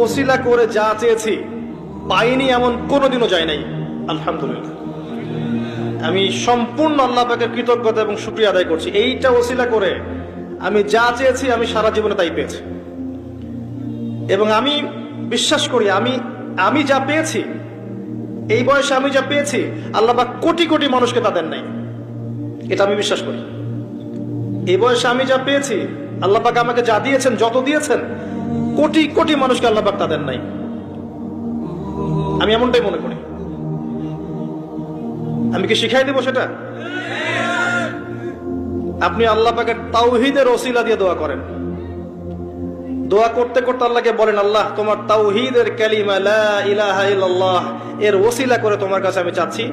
ওসিলা করে যা চেয়েছি পাইনি এমন কোনোদিনও যায় নাই। আলহামদুলিল্লাহ, আমি সম্পূর্ণ আল্লাহ পাকের কৃতজ্ঞতা এবং শুকরিয়া আদায় করছি। এইটা ওসিলা করে আমি যা চেয়েছি আমি সারা জীবনে তাই পেয়েছি। এবং আমি বিশ্বাস করি আমি যা পেয়েছি, এই বয়সে আমি যা পেয়েছি, আল্লাহ পাক কোটি কোটি মানুষকে তা দেন নাই। এটা আমি বিশ্বাস করি। এই বয়সে আমি যা পেয়েছি, আল্লাহ পাক আমাকে যা দিয়েছেন, যত দিয়েছেন, কোটি কোটি মানুষকে আল্লাহ পাক তা দেন নাই। আমি এমনটাই মনে করি। আমি কি শিখাই দেব সেটা? আপনি আল্লাহ পাকের তাওহীদের ওসিলা দিয়ে দোয়া করেন। দোয়া করতে করতে আল্লাহকে বলেন, আল্লাহ তোমার তাওহীদের কালিমা লা ইলাহা ইল্লাল্লাহ এর ওসিলা করে তোমার কাছে আমি চাচ্ছি